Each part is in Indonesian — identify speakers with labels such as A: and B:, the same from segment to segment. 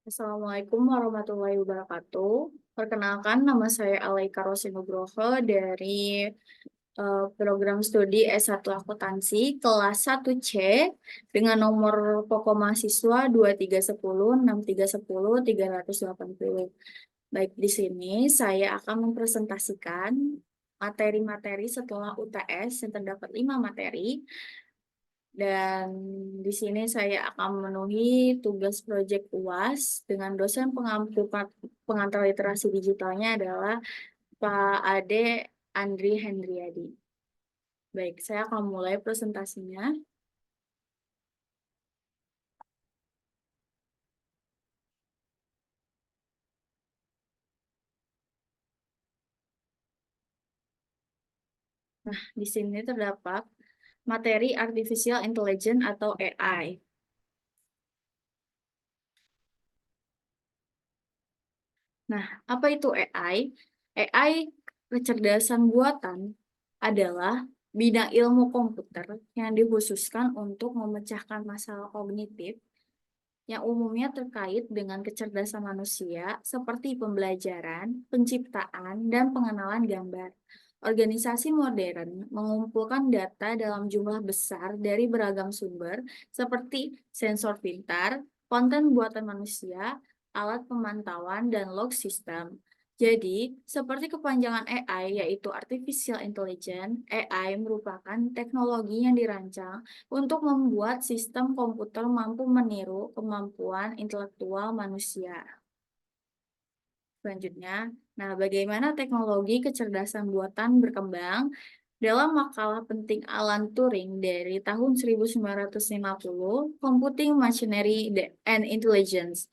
A: Assalamualaikum warahmatullahi wabarakatuh. Perkenalkan, nama saya Alaika Rosinugroho dari program studi S1 Akuntansi kelas 1C dengan nomor pokok mahasiswa 2310 6310 380. Baik, di sini saya akan mempresentasikan materi-materi setelah UTS yang terdapat 5 materi. Dan di sini saya akan memenuhi tugas proyek UAS dengan dosen pengantar literasi digitalnya adalah Pak Ade Andri Hendriadi. Baik, saya akan mulai presentasinya. Nah, di sini terdapat materi Artificial Intelligence atau AI. Nah, apa itu AI? AI, kecerdasan buatan, adalah bidang ilmu komputer yang dikhususkan untuk memecahkan masalah kognitif yang umumnya terkait dengan kecerdasan manusia seperti pembelajaran, penciptaan, dan pengenalan gambar. Organisasi modern mengumpulkan data dalam jumlah besar dari beragam sumber seperti sensor pintar, konten buatan manusia, alat pemantauan, dan log system. Jadi, seperti kepanjangan AI yaitu Artificial Intelligence, AI merupakan teknologi yang dirancang untuk membuat sistem komputer mampu meniru kemampuan intelektual manusia. Selanjutnya, bagaimana teknologi kecerdasan buatan berkembang? Dalam makalah penting Alan Turing dari tahun 1950, Computing Machinery and Intelligence,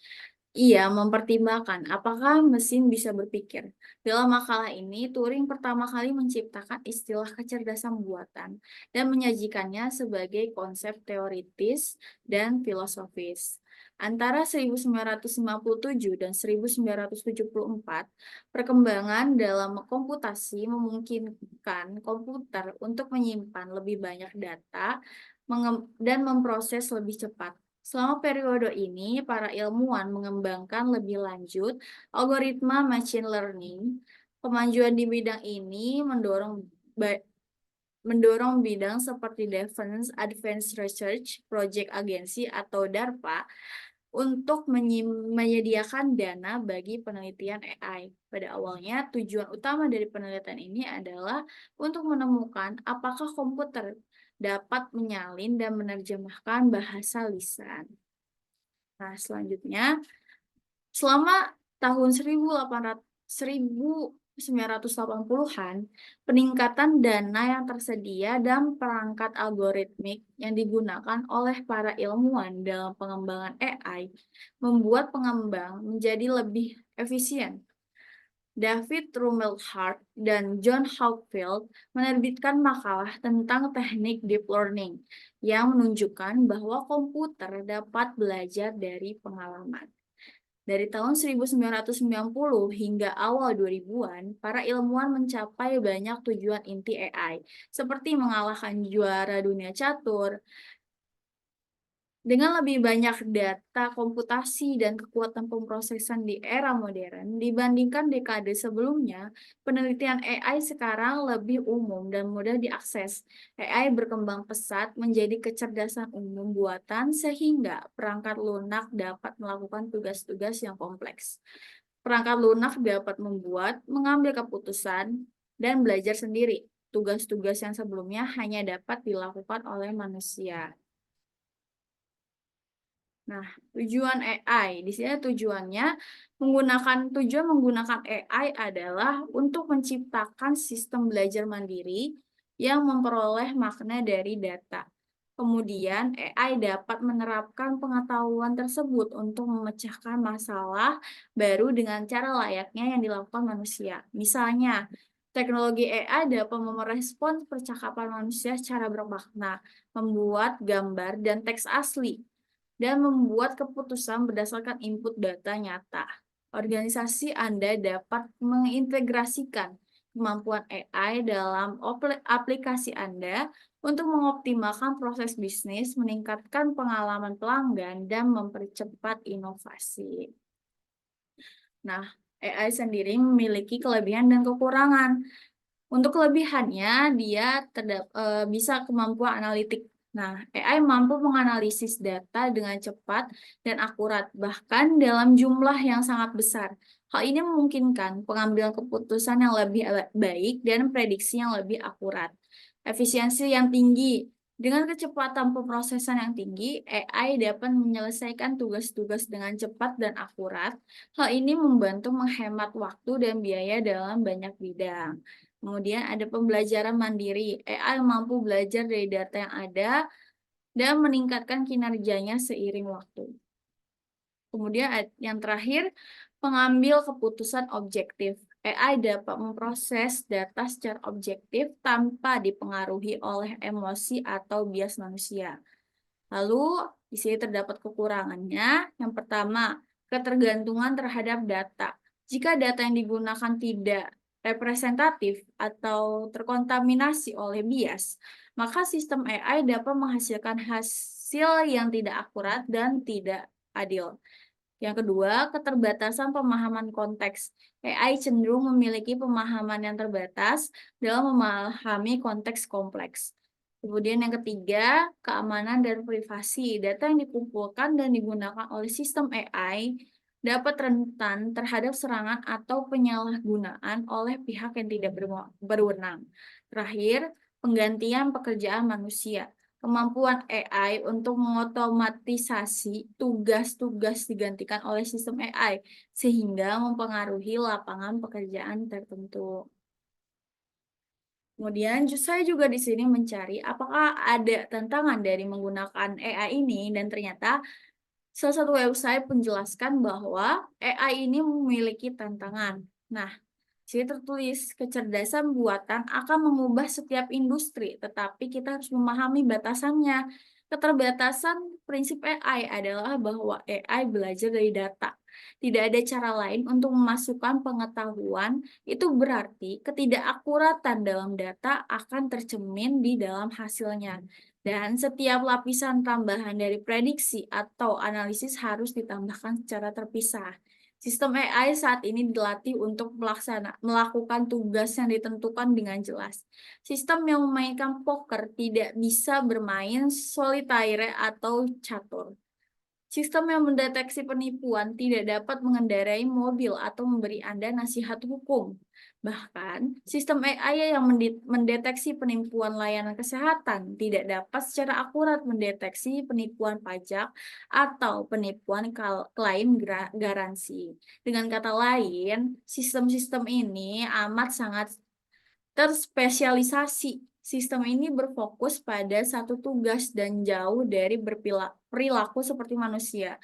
A: ia mempertimbangkan apakah mesin bisa berpikir. Dalam makalah ini, Turing pertama kali menciptakan istilah kecerdasan buatan dan menyajikannya sebagai konsep teoritis dan filosofis. Antara 1957 dan 1974, perkembangan dalam komputasi memungkinkan komputer untuk menyimpan lebih banyak data dan memproses lebih cepat. Selama periode ini, para ilmuwan mengembangkan lebih lanjut algoritma machine learning. Kemajuan di bidang ini mendorong bidang seperti Defense Advanced Research Project Agency atau DARPA untuk menyediakan dana bagi penelitian AI. Pada awalnya, tujuan utama dari penelitian ini adalah untuk menemukan apakah komputer dapat menyalin dan menerjemahkan bahasa lisan. Nah, selanjutnya, selama tahun 1980-an, peningkatan dana yang tersedia dan perangkat algoritmik yang digunakan oleh para ilmuwan dalam pengembangan AI membuat pengembang menjadi lebih efisien. David Rumelhart dan John Hockfield menerbitkan makalah tentang teknik deep learning yang menunjukkan bahwa komputer dapat belajar dari pengalaman. Dari tahun 1990 hingga awal 2000-an, para ilmuwan mencapai banyak tujuan inti AI, seperti mengalahkan juara dunia catur. Dengan lebih banyak data komputasi dan kekuatan pemrosesan di era modern dibandingkan dekade sebelumnya, penelitian AI sekarang lebih umum dan mudah diakses. AI berkembang pesat menjadi kecerdasan umum buatan sehingga perangkat lunak dapat melakukan tugas-tugas yang kompleks. Perangkat lunak dapat membuat, mengambil keputusan, dan belajar sendiri. Tugas-tugas yang sebelumnya hanya dapat dilakukan oleh manusia. Nah, tujuan AI, di sini tujuan menggunakan AI adalah untuk menciptakan sistem belajar mandiri yang memperoleh makna dari data. Kemudian, AI dapat menerapkan pengetahuan tersebut untuk memecahkan masalah baru dengan cara layaknya yang dilakukan manusia. Misalnya, teknologi AI dapat merespons percakapan manusia secara bermakna, membuat gambar dan teks asli, dan membuat keputusan berdasarkan input data nyata. Organisasi Anda dapat mengintegrasikan kemampuan AI dalam aplikasi Anda untuk mengoptimalkan proses bisnis, meningkatkan pengalaman pelanggan, dan mempercepat inovasi. Nah, AI sendiri memiliki kelebihan dan kekurangan. Untuk kelebihannya, dia bisa kemampuan analitik. Nah, AI mampu menganalisis data dengan cepat dan akurat, bahkan dalam jumlah yang sangat besar. Hal ini memungkinkan pengambilan keputusan yang lebih baik dan prediksi yang lebih akurat. Efisiensi yang tinggi. Dengan kecepatan pemrosesan yang tinggi, AI dapat menyelesaikan tugas-tugas dengan cepat dan akurat. Hal ini membantu menghemat waktu dan biaya dalam banyak bidang. Kemudian ada pembelajaran mandiri. AI mampu belajar dari data yang ada dan meningkatkan kinerjanya seiring waktu. Kemudian yang terakhir, pengambil keputusan objektif. AI dapat memproses data secara objektif tanpa dipengaruhi oleh emosi atau bias manusia. Lalu, di sini terdapat kekurangannya. Yang pertama, ketergantungan terhadap data. Jika data yang digunakan tidak representatif atau terkontaminasi oleh bias, maka sistem AI dapat menghasilkan hasil yang tidak akurat dan tidak adil. Yang kedua, keterbatasan pemahaman konteks. AI cenderung memiliki pemahaman yang terbatas dalam memahami konteks kompleks. Kemudian yang ketiga, keamanan dan privasi. Data yang dikumpulkan dan digunakan oleh sistem AI dapat rentan terhadap serangan atau penyalahgunaan oleh pihak yang tidak berwenang. Terakhir, penggantian pekerjaan manusia. Kemampuan AI untuk mengotomatisasi tugas-tugas digantikan oleh sistem AI, sehingga mempengaruhi lapangan pekerjaan tertentu. Kemudian saya juga di sini mencari apakah ada tantangan dari menggunakan AI ini, dan ternyata salah satu website menjelaskan bahwa AI ini memiliki tantangan. Nah, di sini tertulis kecerdasan buatan akan mengubah setiap industri, tetapi kita harus memahami batasannya. Keterbatasan prinsip AI adalah bahwa AI belajar dari data. Tidak ada cara lain untuk memasukkan pengetahuan, itu berarti ketidakakuratan dalam data akan tercermin di dalam hasilnya. Dan setiap lapisan tambahan dari prediksi atau analisis harus ditambahkan secara terpisah. Sistem AI saat ini dilatih untuk melakukan tugas yang ditentukan dengan jelas. Sistem yang memainkan poker tidak bisa bermain solitaire atau catur. Sistem yang mendeteksi penipuan tidak dapat mengendarai mobil atau memberi Anda nasihat hukum. Bahkan, sistem AI yang mendeteksi penipuan layanan kesehatan tidak dapat secara akurat mendeteksi penipuan pajak atau penipuan klaim garansi. Dengan kata lain, sistem-sistem ini amat sangat terspesialisasi. Sistem ini berfokus pada satu tugas dan jauh dari berperilaku seperti manusia.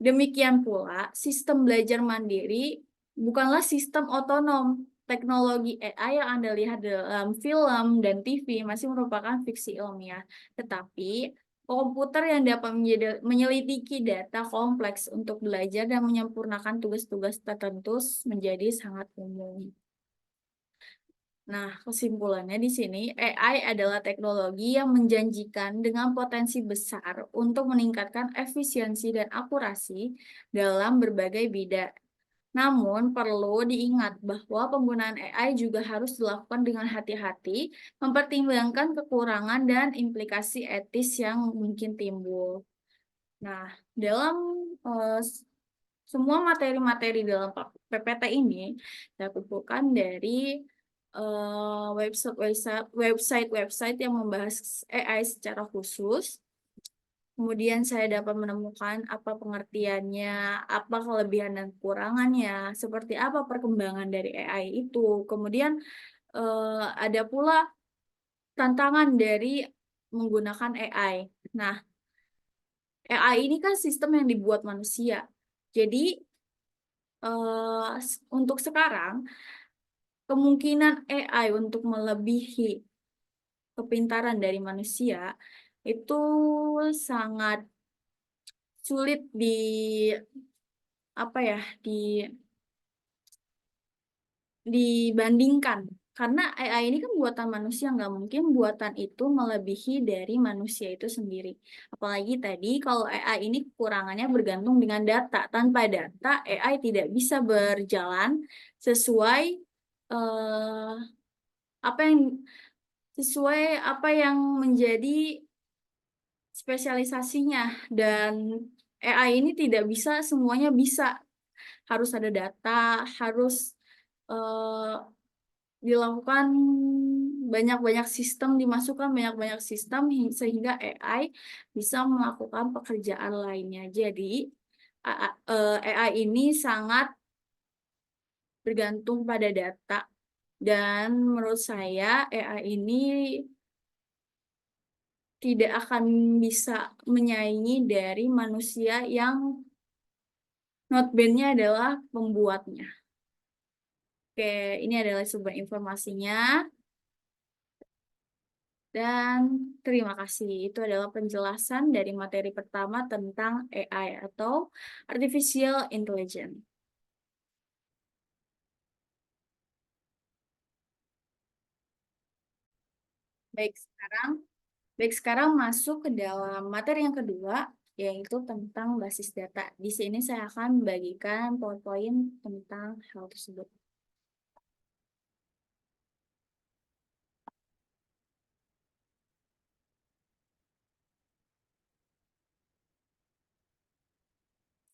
A: Demikian pula, sistem belajar mandiri bukanlah sistem otonom. Teknologi AI yang Anda lihat dalam film dan TV masih merupakan fiksi ilmiah. Tetapi, komputer yang dapat menyelidiki data kompleks untuk belajar dan menyempurnakan tugas-tugas tertentu menjadi sangat umum. Nah, kesimpulannya di sini, AI adalah teknologi yang menjanjikan dengan potensi besar untuk meningkatkan efisiensi dan akurasi dalam berbagai bidang. Namun, perlu diingat bahwa penggunaan AI juga harus dilakukan dengan hati-hati, mempertimbangkan kekurangan dan implikasi etis yang mungkin timbul. Nah, dalam semua materi-materi dalam PPT ini saya kumpulkan dari website-website yang membahas AI secara khusus. Kemudian saya dapat menemukan apa pengertiannya, apa kelebihan dan kekurangannya, seperti apa perkembangan dari AI itu. Kemudian ada pula tantangan dari menggunakan AI. Nah, AI ini kan sistem yang dibuat manusia. Jadi untuk sekarang kemungkinan AI untuk melebihi kepintaran dari manusia itu sangat sulit apa ya dibandingkan. Karena AI ini kan buatan manusia, nggak mungkin buatan itu melebihi dari manusia itu sendiri. Apalagi tadi kalau AI ini kekurangannya bergantung dengan data. Tanpa data, AI tidak bisa berjalan sesuai eh, apa yang menjadi spesialisasinya. Dan AI ini tidak bisa semuanya bisa. Harus ada data, harus eh, dilakukan banyak-banyak sistem, dimasukkan banyak-banyak sistem sehingga AI bisa melakukan pekerjaan lainnya. Jadi AI ini sangat bergantung pada data dan menurut saya AI ini tidak akan bisa menyaingi dari manusia yang notabene adalah pembuatnya. Oke, ini adalah sumber informasinya. Dan terima kasih. Itu adalah penjelasan dari materi pertama tentang AI atau Artificial Intelligence. Baik, sekarang baik sekarang masuk ke dalam materi yang kedua, yaitu tentang basis data. Di sini saya akan membagikan PowerPoint tentang hal tersebut.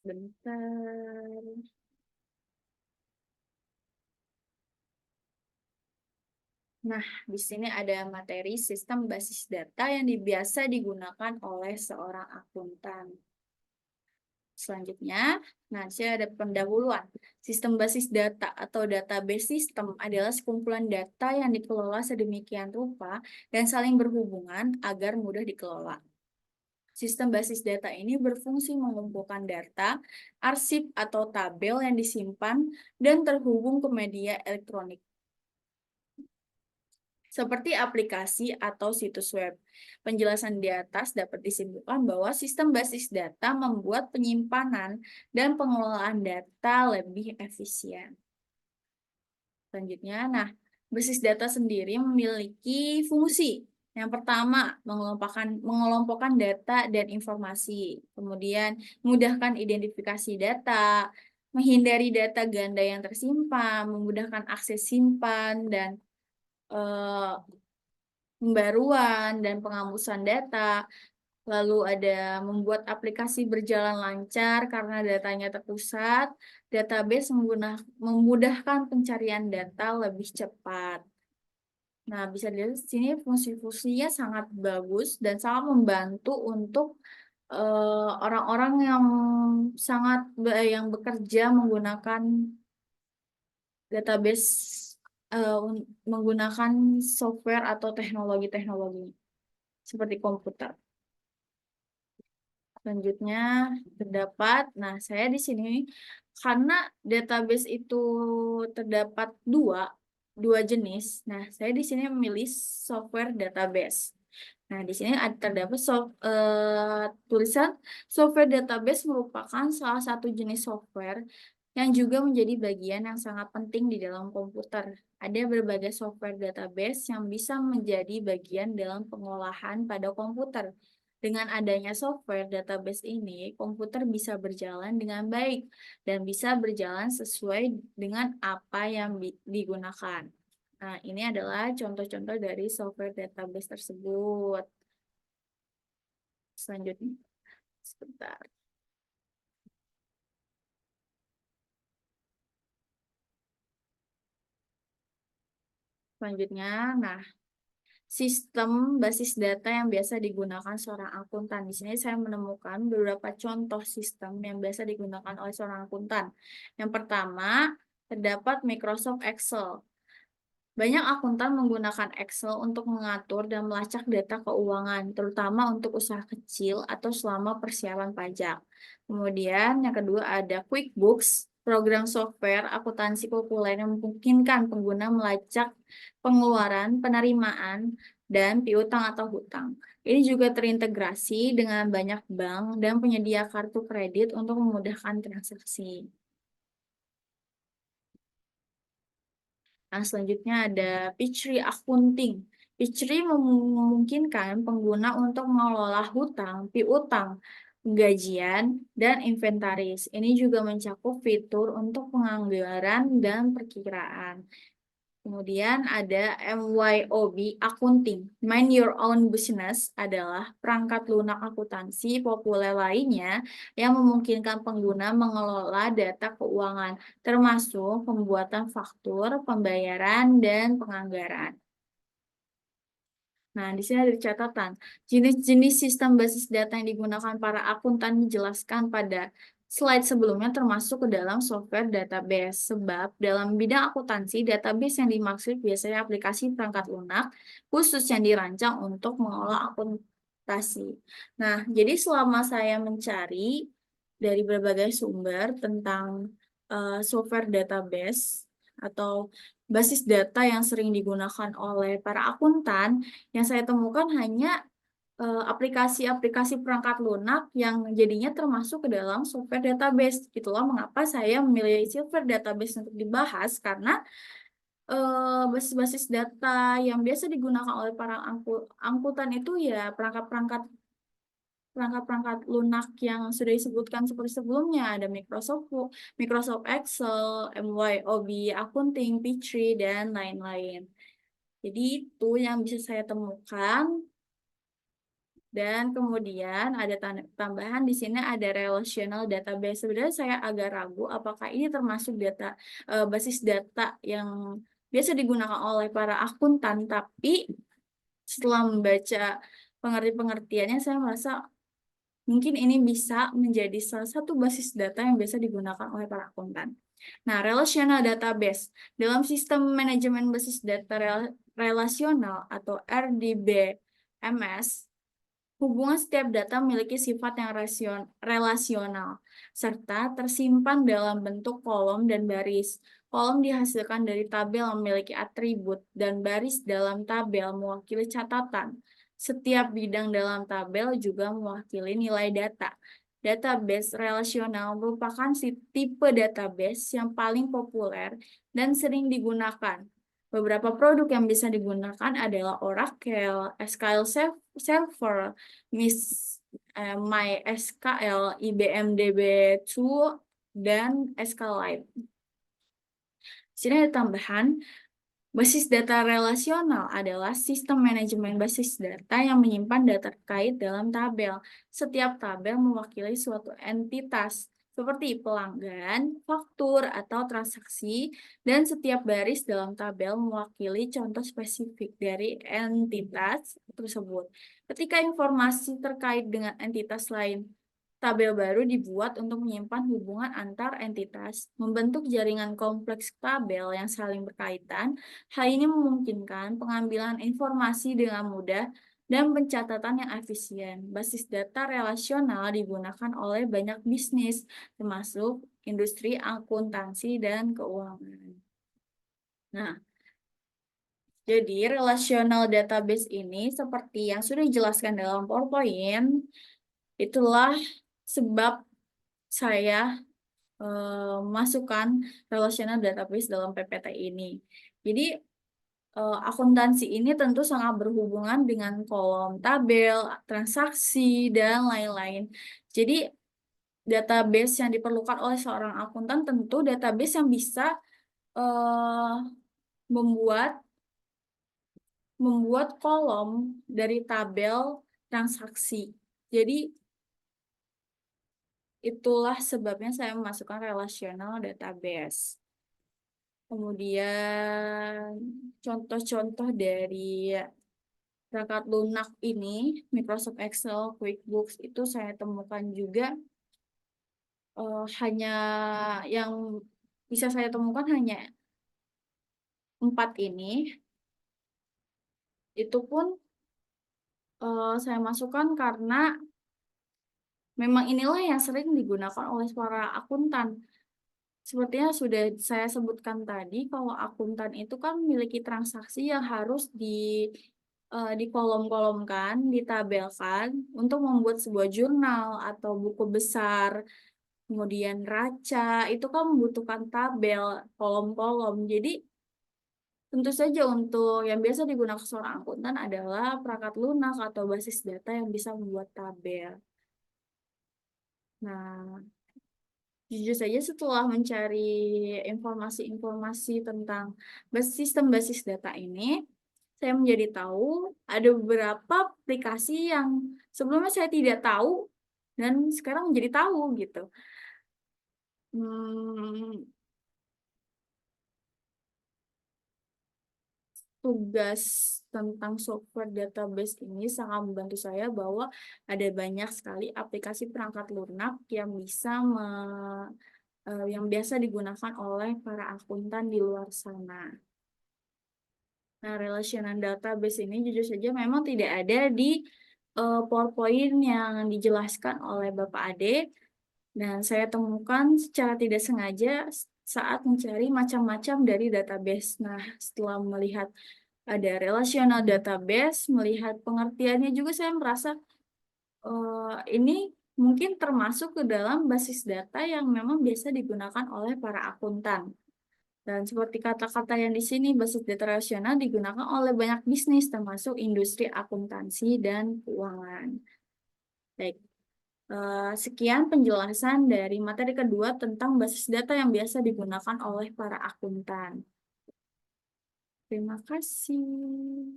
A: Bentar. Nah, di sini ada materi sistem basis data yang biasa digunakan oleh seorang akuntan. Selanjutnya, nah saya ada pendahuluan. Sistem basis data atau database system adalah sekumpulan data yang dikelola sedemikian rupa dan saling berhubungan agar mudah dikelola. Sistem basis data ini berfungsi mengumpulkan data, arsip atau tabel yang disimpan dan terhubung ke media elektronik seperti aplikasi atau situs web. Penjelasan di atas dapat disimpulkan bahwa sistem basis data membuat penyimpanan dan pengelolaan data lebih efisien. Selanjutnya, nah, basis data sendiri memiliki fungsi. Yang pertama, mengelompokkan data dan informasi. Kemudian, memudahkan identifikasi data, menghindari data ganda yang tersimpan, memudahkan akses simpan dan eh, pembaruan dan penghapusan data, lalu ada membuat aplikasi berjalan lancar karena datanya terpusat, database memudahkan pencarian data lebih cepat. Nah, bisa dilihat di sini fungsi-fungsinya sangat bagus dan sangat membantu untuk orang-orang yang yang bekerja menggunakan database menggunakan software atau teknologi-teknologi seperti komputer. Selanjutnya terdapat, nah saya di sini karena database itu terdapat dua jenis. Nah, saya di sini memilih software database. Nah, di sini terdapat tulisan software database merupakan salah satu jenis software yang juga menjadi bagian yang sangat penting di dalam komputer. Ada berbagai software database yang bisa menjadi bagian dalam pengolahan pada komputer. Dengan adanya software database ini, komputer bisa berjalan dengan baik dan bisa berjalan sesuai dengan apa yang digunakan. Nah, ini adalah contoh-contoh dari software database tersebut. Selanjutnya, sebentar. Selanjutnya, nah, sistem basis data yang biasa digunakan seorang akuntan. Di sini saya menemukan beberapa contoh sistem yang biasa digunakan oleh seorang akuntan. Yang pertama, terdapat Microsoft Excel. Banyak akuntan menggunakan Excel untuk mengatur dan melacak data keuangan, terutama untuk usaha kecil atau selama persiapan pajak. Kemudian yang kedua ada QuickBooks, program software akuntansi populer yang memungkinkan pengguna melacak pengeluaran, penerimaan, dan piutang atau hutang. Ini juga terintegrasi dengan banyak bank dan penyedia kartu kredit untuk memudahkan transaksi. Nah, selanjutnya ada Peachtree Accounting. Peachtree memungkinkan pengguna untuk mengelola hutang, piutang, gajian, dan inventaris. Ini juga mencakup fitur untuk penganggaran dan perkiraan. Kemudian ada MYOB Accounting. Mind Your Own Business adalah perangkat lunak akuntansi populer lainnya yang memungkinkan pengguna mengelola data keuangan, termasuk pembuatan faktur, pembayaran, dan penganggaran. Nah, di sini ada catatan. Jenis-jenis sistem basis data yang digunakan para akuntan dijelaskan pada slide sebelumnya termasuk ke dalam software database. Sebab dalam bidang akuntansi, database yang dimaksud biasanya aplikasi perangkat lunak khusus yang dirancang untuk mengolah akuntansi. Nah, jadi selama saya mencari dari berbagai sumber tentang software database atau basis data yang sering digunakan oleh para akuntan, yang saya temukan hanya aplikasi-aplikasi perangkat lunak yang jadinya termasuk ke dalam software database. Itulah mengapa saya memilih software database untuk dibahas, karena basis-basis data yang biasa digunakan oleh para angkutan itu ya perangkat-perangkat lunak yang sudah disebutkan seperti sebelumnya. Ada Microsoft Excel, MYOB Accounting, Peachtree, dan lain-lain. Jadi itu yang bisa saya temukan. Dan kemudian ada tambahan di sini ada relational database. Sebenarnya saya agak ragu apakah ini termasuk basis data yang biasa digunakan oleh para akuntan, tapi setelah membaca pengertiannya saya merasa mungkin ini bisa menjadi salah satu basis data yang biasa digunakan oleh para akuntan. Nah, relational database. Dalam sistem manajemen basis data relasional atau RDBMS, hubungan setiap data memiliki sifat yang relasional, serta tersimpan dalam bentuk kolom dan baris. Kolom dihasilkan dari tabel yang memiliki atribut, dan baris dalam tabel mewakili catatan. Setiap bidang dalam tabel juga mewakili nilai data. Database relasional merupakan tipe database yang paling populer dan sering digunakan. Beberapa produk yang bisa digunakan adalah Oracle, SQL Server, MySQL, IBM DB2, dan SQLite. Di sini ada tambahan, basis data relasional adalah sistem manajemen basis data yang menyimpan data terkait dalam tabel. Setiap tabel mewakili suatu entitas, seperti pelanggan, faktur, atau transaksi, dan setiap baris dalam tabel mewakili contoh spesifik dari entitas tersebut. Ketika informasi terkait dengan entitas lain, tabel baru dibuat untuk menyimpan hubungan antar entitas, membentuk jaringan kompleks tabel yang saling berkaitan. Hal ini memungkinkan pengambilan informasi dengan mudah dan pencatatan yang efisien. Basis data relasional digunakan oleh banyak bisnis, termasuk industri akuntansi dan keuangan. Nah, jadi relational database ini seperti yang sudah dijelaskan dalam PowerPoint, itulah sebab saya masukkan relational database dalam PPT ini. Jadi akuntansi ini tentu sangat berhubungan dengan kolom tabel, transaksi, dan lain-lain. Jadi database yang diperlukan oleh seorang akuntan tentu database yang bisa eh, membuat kolom dari tabel transaksi. Jadi itulah sebabnya saya memasukkan relational database. Kemudian contoh-contoh dari perangkat lunak ini, Microsoft Excel, QuickBooks, itu saya temukan juga hanya yang bisa saya temukan hanya 4 ini. Itu pun saya masukkan karena memang inilah yang sering digunakan oleh para akuntan. Sepertinya sudah saya sebutkan tadi, kalau akuntan itu kan memiliki transaksi yang harus dikolom-kolomkan, ditabelkan untuk membuat sebuah jurnal atau buku besar. Kemudian raca, itu kan membutuhkan tabel, kolom-kolom. Jadi Tentu saja untuk yang biasa digunakan seorang akuntan adalah perangkat lunak atau basis data yang bisa membuat tabel. Nah, jujur saja setelah mencari informasi-informasi tentang sistem basis data ini, saya menjadi tahu ada beberapa aplikasi yang sebelumnya saya tidak tahu dan sekarang menjadi tahu gitu. Hmm, Tugas tentang software database ini sangat membantu saya bahwa ada banyak sekali aplikasi perangkat lunak yang bisa yang biasa digunakan oleh para akuntan di luar sana. Nah, relational database ini jujur saja memang tidak ada di PowerPoint yang dijelaskan oleh Bapak Ade, dan saya temukan secara tidak sengaja saat mencari macam-macam dari database. Nah, setelah melihat ada relational database, melihat pengertiannya juga saya merasa ini mungkin termasuk ke dalam basis data yang memang biasa digunakan oleh para akuntan. Dan seperti kata-kata yang di sini, basis data rasional digunakan oleh banyak bisnis, termasuk industri akuntansi dan keuangan. Baik, sekian penjelasan dari materi kedua tentang basis data yang biasa digunakan oleh para akuntan. Terima kasih.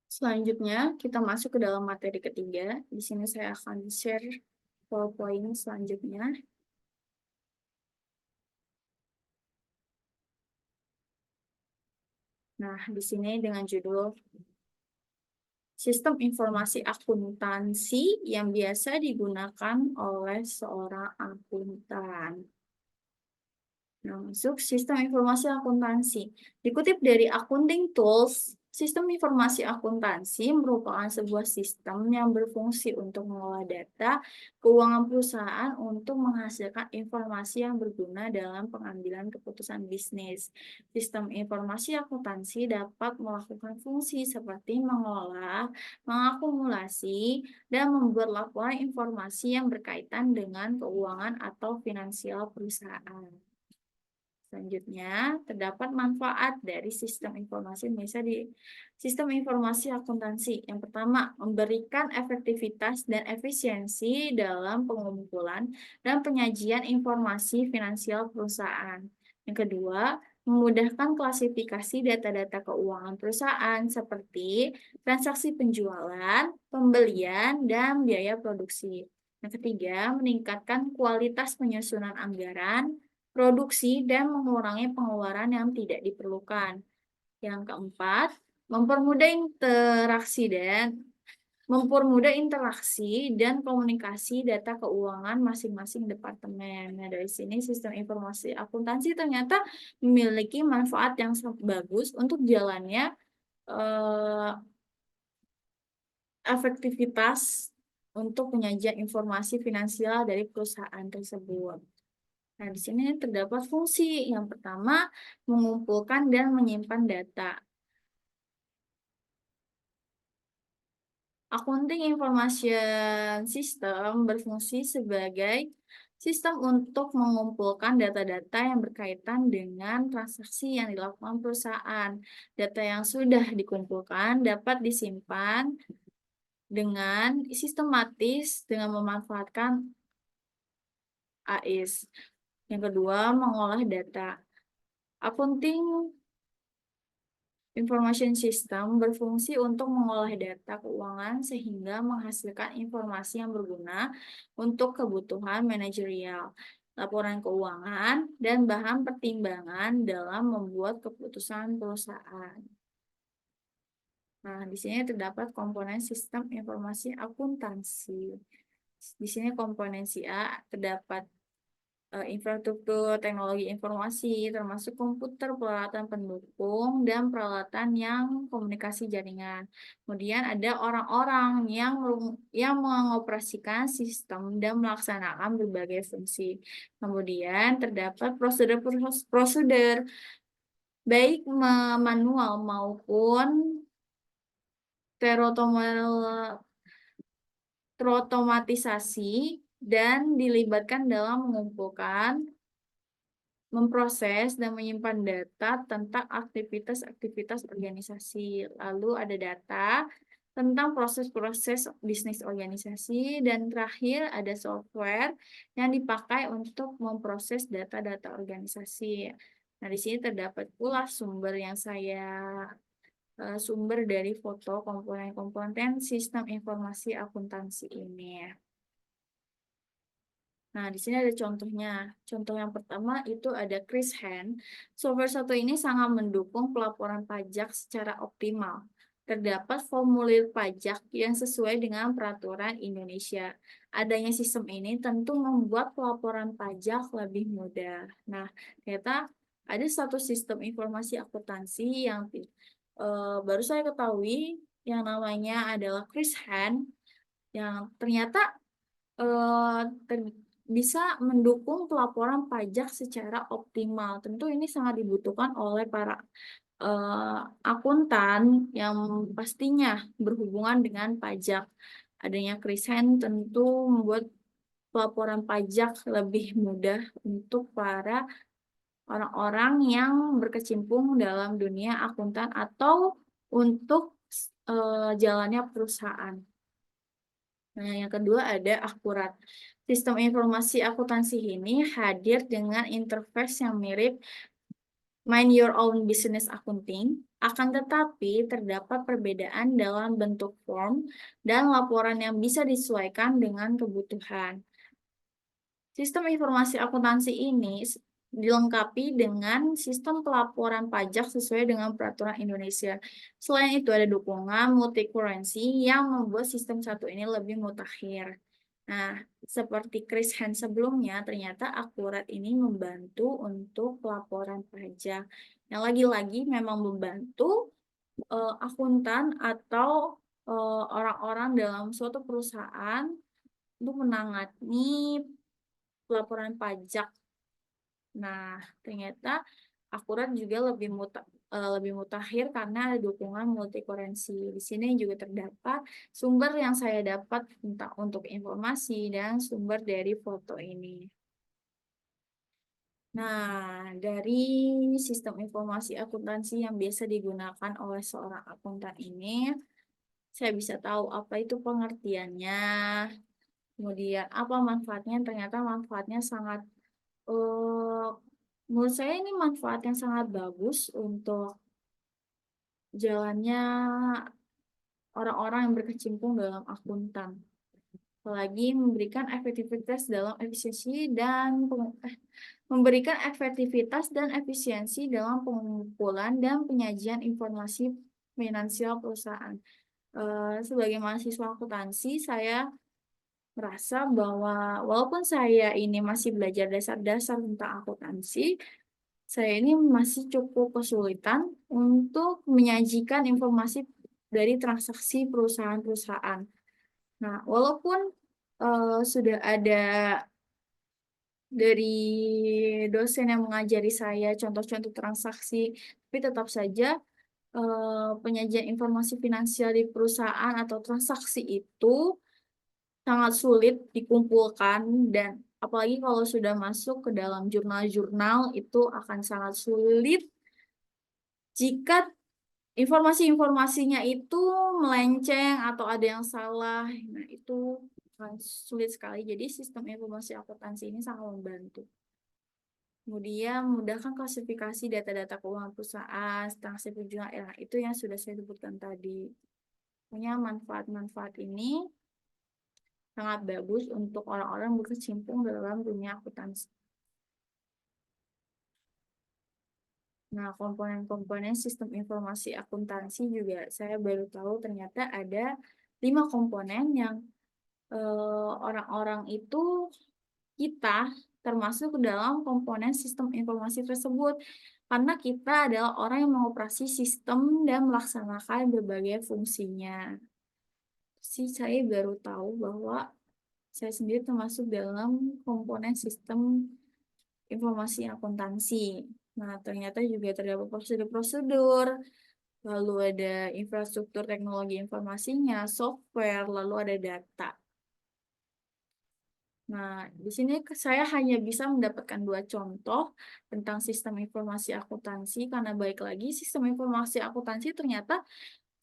A: Selanjutnya, kita masuk ke dalam materi ketiga. Di sini saya akan share PowerPoint selanjutnya. Nah, di sini dengan judul Sistem Informasi Akuntansi yang biasa digunakan oleh seorang akuntan. Nah, masuk sistem informasi akuntansi. Dikutip dari Accounting Tools, sistem informasi akuntansi merupakan sebuah sistem yang berfungsi untuk mengolah data keuangan perusahaan untuk menghasilkan informasi yang berguna dalam pengambilan keputusan bisnis. Sistem informasi akuntansi dapat melakukan fungsi seperti mengolah, mengakumulasi, dan membuat laporan informasi yang berkaitan dengan keuangan atau finansial perusahaan. Selanjutnya, terdapat manfaat dari sistem informasi di sistem informasi akuntansi. Yang pertama, memberikan efektivitas dan efisiensi dalam pengumpulan dan penyajian informasi finansial perusahaan. Yang kedua, memudahkan klasifikasi data-data keuangan perusahaan seperti transaksi penjualan, pembelian, dan biaya produksi. Yang ketiga, meningkatkan kualitas penyusunan anggaran, produksi, dan mengurangi pengeluaran yang tidak diperlukan. Yang keempat, mempermudah interaksi dan komunikasi data keuangan masing-masing departemen. Nah, dari sini sistem informasi akuntansi ternyata memiliki manfaat yang sangat bagus untuk jalannya eh, efektivitas untuk penyajian informasi finansial dari perusahaan tersebut. Nah, di sini terdapat fungsi. Yang pertama, mengumpulkan dan menyimpan data. Accounting Information System berfungsi sebagai sistem untuk mengumpulkan data-data yang berkaitan dengan transaksi yang dilakukan perusahaan. Data yang sudah dikumpulkan dapat disimpan dengan sistematis dengan memanfaatkan AIS. Yang kedua, mengolah data. Accounting Information System berfungsi untuk mengolah data keuangan sehingga menghasilkan informasi yang berguna untuk kebutuhan manajerial, laporan keuangan, dan bahan pertimbangan dalam membuat keputusan perusahaan. Nah, di sini terdapat komponen sistem informasi akuntansi. Di sini komponen si A terdapat infrastruktur teknologi informasi, termasuk komputer, peralatan pendukung, dan peralatan yang komunikasi jaringan. Kemudian ada orang-orang yang mengoperasikan sistem dan melaksanakan berbagai fungsi. Kemudian terdapat prosedur-prosedur baik manual maupun terotomatisasi dan dilibatkan dalam mengumpulkan, memproses, dan menyimpan data tentang aktivitas-aktivitas organisasi. Lalu ada data tentang proses-proses bisnis organisasi, dan terakhir ada software yang dipakai untuk memproses data-data organisasi. Nah, di sini terdapat pula sumber dari foto komponen-komponen sistem informasi akuntansi ini. Nah, di sini ada contohnya. Contoh yang pertama itu ada Chris Hand. Software satu ini sangat mendukung pelaporan pajak secara optimal. Terdapat formulir pajak yang sesuai dengan peraturan Indonesia. Adanya sistem ini tentu membuat pelaporan pajak lebih mudah. Nah, ternyata ada satu sistem informasi akuntansi yang baru saya ketahui, yang namanya adalah Chris Hand, yang ternyata eh, bisa mendukung pelaporan pajak secara optimal. Tentu ini sangat dibutuhkan oleh para akuntan yang pastinya berhubungan dengan pajak. Adanya Krisen tentu membuat pelaporan pajak lebih mudah untuk para orang-orang yang berkecimpung dalam dunia akuntan atau untuk jalannya perusahaan. Nah, yang kedua ada akurat. Sistem informasi akuntansi ini hadir dengan interface yang mirip Mind Your Own Business Accounting, akan tetapi terdapat perbedaan dalam bentuk form dan laporan yang bisa disesuaikan dengan kebutuhan. Sistem informasi akuntansi ini dilengkapi dengan sistem pelaporan pajak sesuai dengan peraturan Indonesia. Selain itu ada dukungan multi-currency yang membuat sistem satu ini lebih mutakhir. Nah, seperti Chris Hand sebelumnya, ternyata akurat ini membantu untuk pelaporan pajak. Yang lagi-lagi memang membantu akuntan atau orang-orang dalam suatu perusahaan untuk menangani pelaporan pajak. Nah, ternyata akurat juga lebih mutakhir karena ada dukungan multi-currency. Di sini juga terdapat sumber yang saya dapat untuk informasi dan sumber dari foto ini. Nah, dari sistem informasi akuntansi yang biasa digunakan oleh seorang akuntan ini, saya bisa tahu apa itu pengertiannya, kemudian apa manfaatnya. Ternyata manfaatnya sangat eh, menurut saya ini manfaat yang sangat bagus untuk jalannya orang-orang yang berkecimpung dalam akuntan. Apalagi memberikan efektivitas dalam efisiensi dan memberikan efektivitas dan efisiensi dalam pengumpulan dan penyajian informasi finansial perusahaan. Sebagai mahasiswa akuntansi, saya merasa bahwa walaupun saya ini masih belajar dasar-dasar tentang akuntansi, saya ini masih cukup kesulitan untuk menyajikan informasi dari transaksi perusahaan-perusahaan. Nah, walaupun sudah ada dari dosen yang mengajari saya contoh-contoh transaksi, tapi tetap saja penyajian informasi finansial di perusahaan atau transaksi itu sangat sulit dikumpulkan, dan apalagi kalau sudah masuk ke dalam jurnal-jurnal itu akan sangat sulit jika informasi-informasinya itu melenceng atau ada yang salah. Nah, itu akan sulit sekali. Jadi sistem informasi akuntansi ini sangat membantu. Kemudian memudahkan klasifikasi data-data keuangan perusahaan, transaksi penjualan, ya, itu yang sudah saya sebutkan tadi. Punya manfaat-manfaat ini sangat bagus untuk orang-orang yang berkecimpung dalam dunia akuntansi. Nah, komponen-komponen sistem informasi akuntansi juga saya baru tahu ternyata ada 5 komponen yang orang-orang itu kita termasuk dalam komponen sistem informasi tersebut. Karena kita adalah orang yang mengoperasi sistem dan melaksanakan berbagai fungsinya. Saya baru tahu bahwa saya sendiri termasuk dalam komponen sistem informasi akuntansi. Nah, ternyata juga terdapat prosedur-prosedur, lalu ada infrastruktur teknologi informasinya, software, lalu ada data. Nah, di sini saya hanya bisa mendapatkan dua contoh tentang sistem informasi akuntansi, karena baik lagi sistem informasi akuntansi ternyata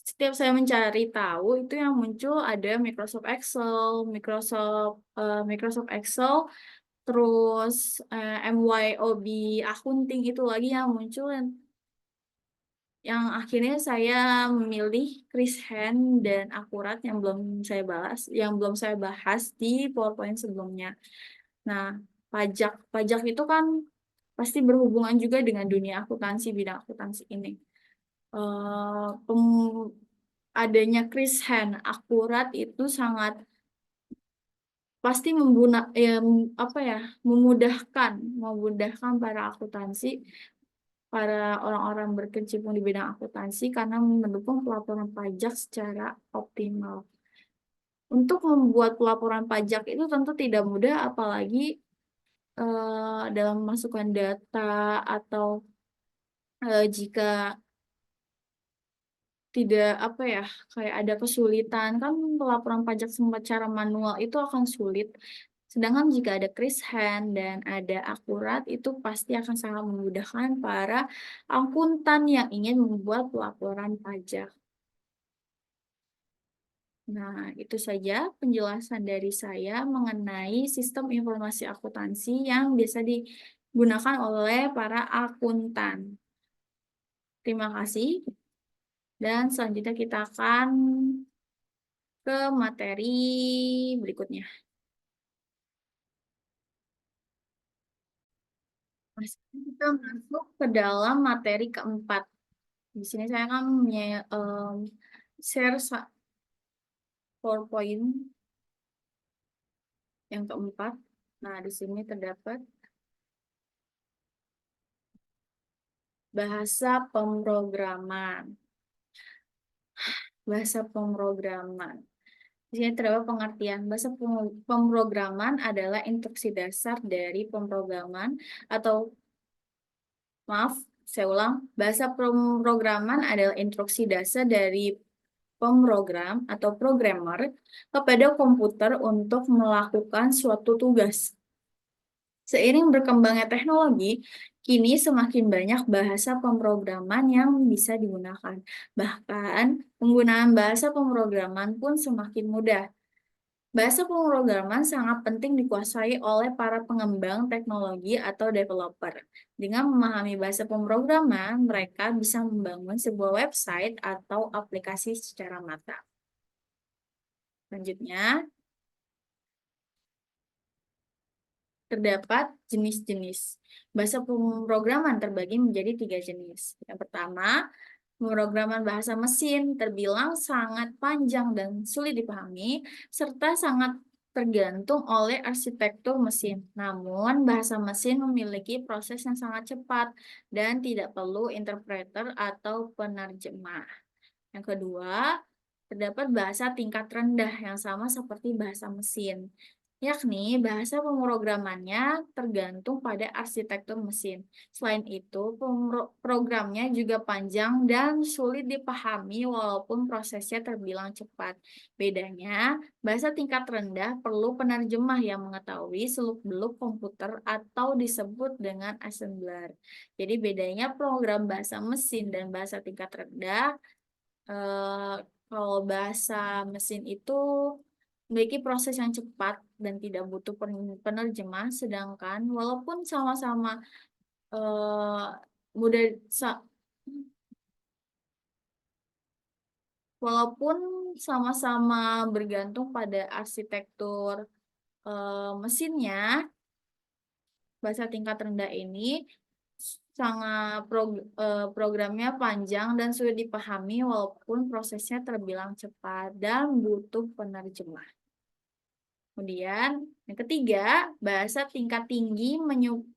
A: setiap saya mencari tahu itu yang muncul ada Microsoft Excel, Microsoft Excel, terus MYOB accounting itu lagi yang muncul, yang akhirnya saya memilih Chris Hand dan Akurat yang belum saya bahas di PowerPoint sebelumnya. Nah, pajak itu kan pasti berhubungan juga dengan dunia akuntansi, bidang akuntansi ini. Adanya Chris Hand Akurat itu sangat pasti apa ya, memudahkan para akuntansi, para orang-orang berkecimpung di bidang akuntansi karena mendukung pelaporan pajak secara optimal. Untuk membuat pelaporan pajak itu tentu tidak mudah, apalagi dalam memasukkan data atau jika tidak apa ya, kayak ada kesulitan kan, pelaporan pajak secara manual itu akan sulit. Sedangkan jika ada Chris Hand dan ada Akurat itu pasti akan sangat memudahkan para akuntan yang ingin membuat pelaporan pajak. Nah, itu saja penjelasan dari saya mengenai sistem informasi akuntansi yang biasa digunakan oleh para akuntan. Terima kasih, dan selanjutnya kita akan ke materi berikutnya. Kita masuk ke dalam materi keempat. Di sini saya akan share PowerPoint yang keempat. Nah, di sini terdapat bahasa pemrograman. Bahasa pemrograman. Di sini terdapat pengertian. Bahasa pemrograman adalah instruksi dasar dari pemrograman atau, maaf, saya ulang. Bahasa pemrograman adalah instruksi dasar dari pemrogram atau programmer kepada komputer untuk melakukan suatu tugas. Seiring berkembangnya teknologi, kini semakin banyak bahasa pemrograman yang bisa digunakan. Bahkan, penggunaan bahasa pemrograman pun semakin mudah. Bahasa pemrograman sangat penting dikuasai oleh para pengembang teknologi atau developer. Dengan memahami bahasa pemrograman, mereka bisa membangun sebuah website atau aplikasi secara matang. Selanjutnya, terdapat jenis-jenis. Bahasa pemrograman terbagi menjadi 3 jenis. Yang pertama, pemrograman bahasa mesin terbilang sangat panjang dan sulit dipahami, serta sangat tergantung oleh arsitektur mesin. Namun, bahasa mesin memiliki proses yang sangat cepat dan tidak perlu interpreter atau penerjemah. Yang kedua, terdapat bahasa tingkat rendah yang sama seperti bahasa mesin, yakni bahasa pemrogramannya tergantung pada arsitektur mesin. Selain itu, programnya juga panjang dan sulit dipahami walaupun prosesnya terbilang cepat. Bedanya, bahasa tingkat rendah perlu penerjemah yang mengetahui seluk-beluk komputer atau disebut dengan assembler. Jadi bedanya program bahasa mesin dan bahasa tingkat rendah, Eh, kalau bahasa mesin itu memiliki proses yang cepat dan tidak butuh penerjemah, sedangkan eh, mudah sa- walaupun sama-sama bergantung pada arsitektur mesinnya, bahasa tingkat rendah ini programnya panjang dan sulit dipahami walaupun prosesnya terbilang cepat dan butuh penerjemah. Kemudian, yang ketiga, bahasa tingkat tinggi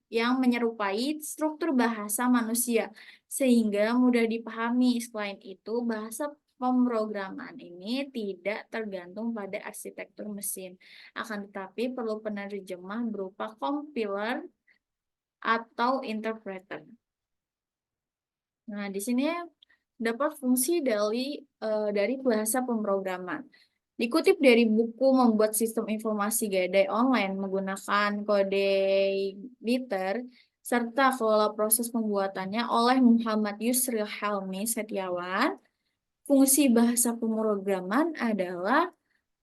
A: yang menyerupai struktur bahasa manusia, sehingga mudah dipahami. Selain itu, bahasa pemrograman ini tidak tergantung pada arsitektur mesin, akan tetapi perlu penerjemah berupa compiler atau interpreter. Nah, di sini dapat fungsi dari bahasa pemrograman. Dikutip dari buku Membuat Sistem Informasi Gadai Online menggunakan kode Liter serta kelola proses pembuatannya oleh Muhammad Yusril Helmi Setiawan, fungsi bahasa pemrograman adalah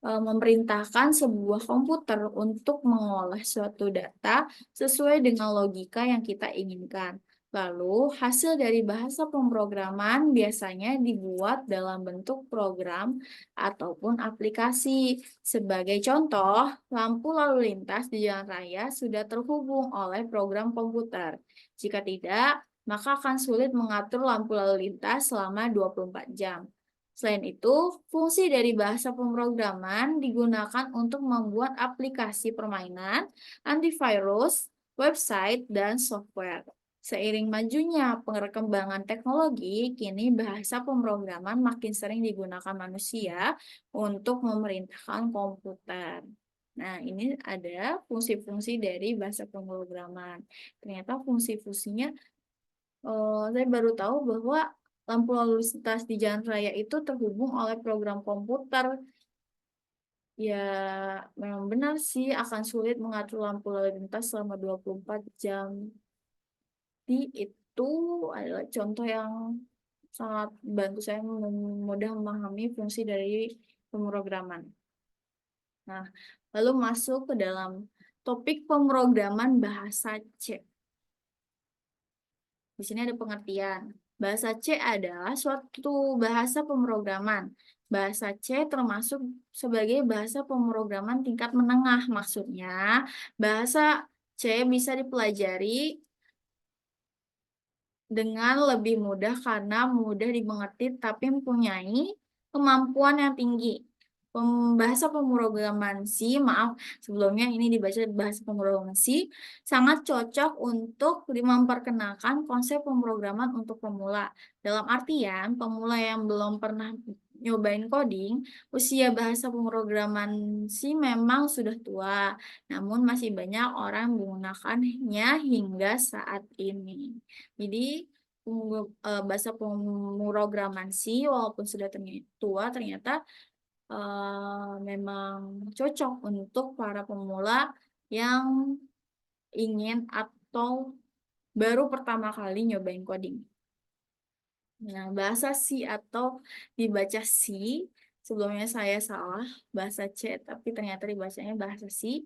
A: memerintahkan sebuah komputer untuk mengolah suatu data sesuai dengan logika yang kita inginkan. Lalu, hasil dari bahasa pemrograman biasanya dibuat dalam bentuk program ataupun aplikasi. Sebagai contoh, lampu lalu lintas di jalan raya sudah terhubung oleh program komputer. Jika tidak, maka akan sulit mengatur lampu lalu lintas selama 24 jam. Selain itu, fungsi dari bahasa pemrograman digunakan untuk membuat aplikasi permainan, antivirus, website, dan software. Seiring majunya perkembangan teknologi, kini bahasa pemrograman makin sering digunakan manusia untuk memerintahkan komputer. Nah, ini ada fungsi-fungsi dari bahasa pemrograman. Ternyata fungsi-fungsinya, saya baru tahu bahwa lampu lalu lintas di jalan raya itu terhubung oleh program komputer. Ya, memang benar sih akan sulit mengatur lampu lalu lintas selama 24 jam. Jadi itu adalah contoh yang sangat membantu saya mudah memahami fungsi dari pemrograman. Nah, lalu masuk ke dalam topik pemrograman bahasa C. Di sini ada pengertian. Bahasa C adalah suatu bahasa pemrograman. Bahasa C termasuk sebagai bahasa pemrograman tingkat menengah. Maksudnya, bahasa C bisa dipelajari dengan lebih mudah karena mudah dimengerti tapi mempunyai kemampuan yang tinggi. Bahasa pemrograman C, maaf sebelumnya ini dibaca bahasa pemrograman C, sangat cocok untuk memperkenalkan konsep pemrograman untuk pemula. Dalam artian, pemula yang belum pernah nyobain coding, usia bahasa pemrograman C memang sudah tua, namun masih banyak orang menggunakannya hingga saat ini. Jadi, bahasa pemrograman C walaupun sudah tua ternyata memang cocok untuk para pemula yang ingin atau baru pertama kali nyobain coding. Nah, bahasa C atau dibaca C, sebelumnya saya salah, bahasa C, tapi ternyata dibacanya bahasa C.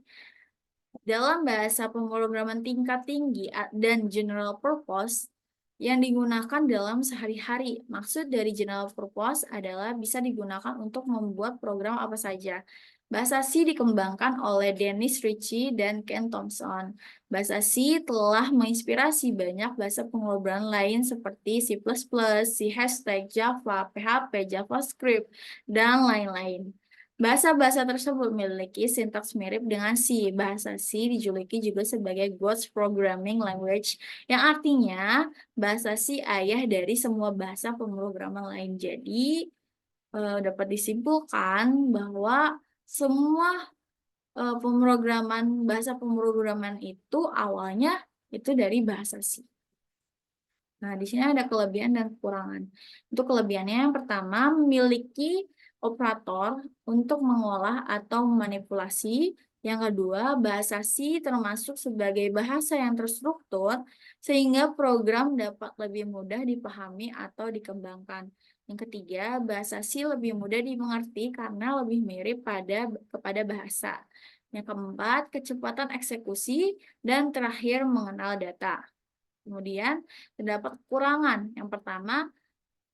A: Dalam bahasa pemrograman tingkat tinggi dan general purpose yang digunakan dalam sehari-hari. Maksud dari general purpose adalah bisa digunakan untuk membuat program apa saja. Bahasa C dikembangkan oleh Dennis Ritchie dan Ken Thompson. Bahasa C telah menginspirasi banyak bahasa pemrograman lain seperti C++, C#, Java, PHP, JavaScript, dan lain-lain. Bahasa-bahasa tersebut memiliki sintaks mirip dengan C. Bahasa C dijuluki juga sebagai God's Programming Language, yang artinya bahasa C ayah dari semua bahasa pemrograman lain. Jadi, dapat disimpulkan bahwa semua bahasa pemrograman itu awalnya itu dari bahasa C. Nah, di sini ada kelebihan dan kekurangan. Untuk kelebihannya yang pertama memiliki operator untuk mengolah atau memanipulasi. Yang kedua, bahasa C termasuk sebagai bahasa yang terstruktur sehingga program dapat lebih mudah dipahami atau dikembangkan. Yang ketiga, bahasa C lebih mudah dimengerti karena lebih mirip kepada bahasa. Yang keempat, kecepatan eksekusi dan terakhir mengenal data. Kemudian terdapat kekurangan. Yang pertama,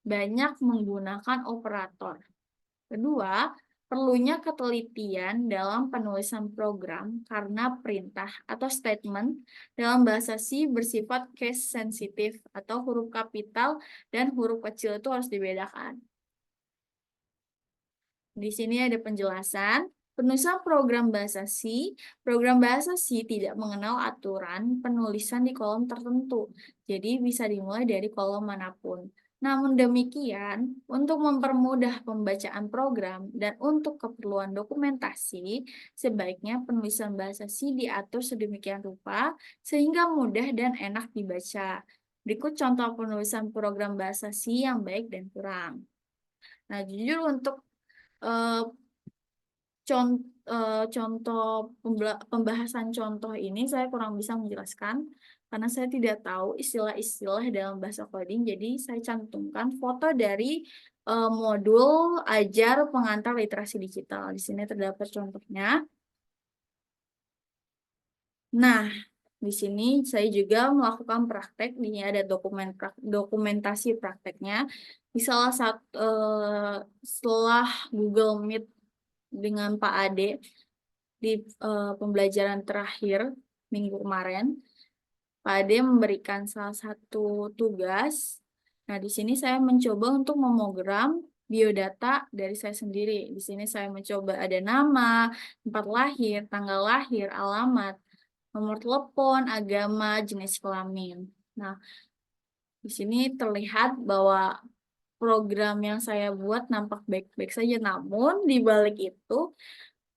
A: banyak menggunakan operator. Kedua, perlunya ketelitian dalam penulisan program karena perintah atau statement dalam bahasa C bersifat case sensitif atau huruf kapital dan huruf kecil itu harus dibedakan. Di sini ada penjelasan. Penulisan program bahasa C tidak mengenal aturan penulisan di kolom tertentu, jadi bisa dimulai dari kolom manapun. Namun demikian, untuk mempermudah pembacaan program dan untuk keperluan dokumentasi, sebaiknya penulisan bahasa C diatur sedemikian rupa sehingga mudah dan enak dibaca. Berikut contoh penulisan program bahasa C yang baik dan kurang. Nah, jujur untuk eh, contoh pembahasan contoh ini saya kurang bisa menjelaskan karena saya tidak tahu istilah-istilah dalam bahasa coding. Jadi saya cantumkan foto dari modul ajar pengantar literasi digital. Di sini terdapat contohnya. Nah, di sini saya juga melakukan praktek. Ini ada dokumentasi prakteknya. Di salah satu setelah Google Meet dengan Pak Ade di pembelajaran terakhir minggu kemarin, Pak Ade memberikan salah satu tugas. Nah, di sini saya mencoba untuk memogram biodata dari saya sendiri. Di sini saya mencoba ada nama, tempat lahir, tanggal lahir, alamat, nomor telepon, agama, jenis kelamin. Nah, di sini terlihat bahwa program yang saya buat nampak baik-baik saja, namun di balik itu,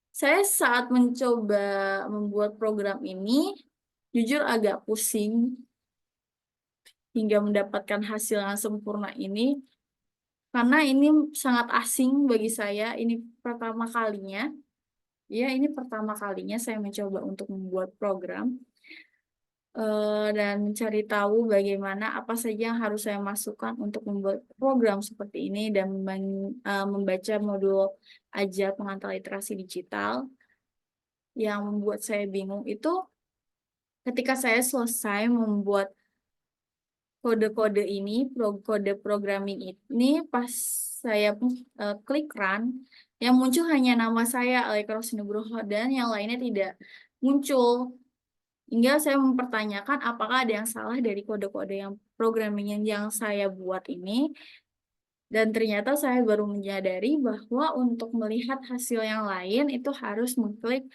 A: saya saat mencoba membuat program ini, jujur agak pusing hingga mendapatkan hasil yang sempurna ini, karena ini sangat asing bagi saya. Ini pertama kalinya, ya ini pertama kalinya saya mencoba untuk membuat program. Dan mencari tahu bagaimana apa saja yang harus saya masukkan untuk membuat program seperti ini dan membaca modul ajar pengantar literasi digital. Yang membuat saya bingung itu ketika saya selesai membuat kode-kode ini, kode programming ini, pas saya klik run, yang muncul hanya nama saya, Alekros Nugroho, dan yang lainnya tidak muncul. Hingga saya mempertanyakan apakah ada yang salah dari kode-kode yang programming yang saya buat ini. Dan ternyata saya baru menyadari bahwa untuk melihat hasil yang lain itu harus mengklik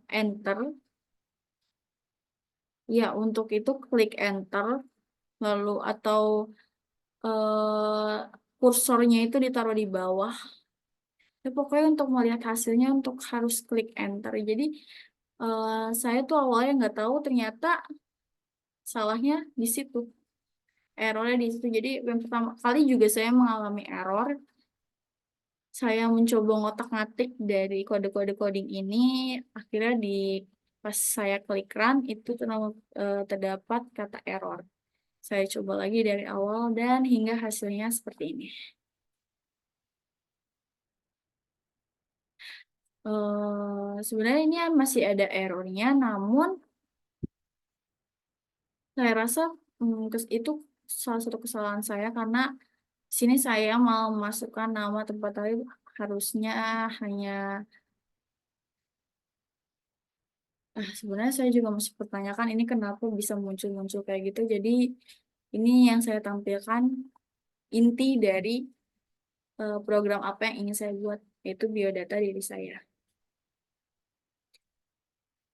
A: enter. Ya, untuk itu klik enter, lalu atau kursornya itu ditaruh di bawah. Ya, pokoknya untuk melihat hasilnya untuk harus klik enter. Jadi saya tuh awalnya nggak tahu ternyata salahnya di situ. Errornya di situ. Jadi yang pertama kali juga saya mengalami error. Saya mencoba ngotak-ngatik dari kode-kode coding ini. Akhirnya pas saya klik run itu terdapat kata error. Saya coba lagi dari awal dan hingga hasilnya seperti ini. Sebenarnya ini masih ada errornya, namun saya rasa itu salah satu kesalahan saya karena sini saya mau memasukkan nama tempat lain harusnya hanya sebenarnya saya juga masih pertanyakan ini kenapa bisa muncul-muncul kayak gitu. Jadi ini yang saya tampilkan inti dari program apa yang ingin saya buat, yaitu biodata diri saya.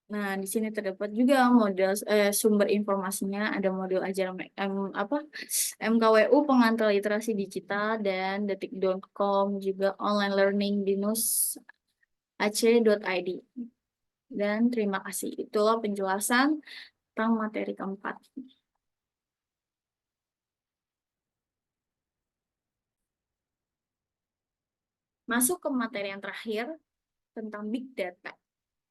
A: Nah, di sini terdapat juga model sumber informasinya, ada model ajaran MKWU pengantar literasi digital dan detik.com, juga online learning binus ac.id. Dan terima kasih. Itulah penjelasan tentang materi keempat. Masuk ke materi yang terakhir tentang big data.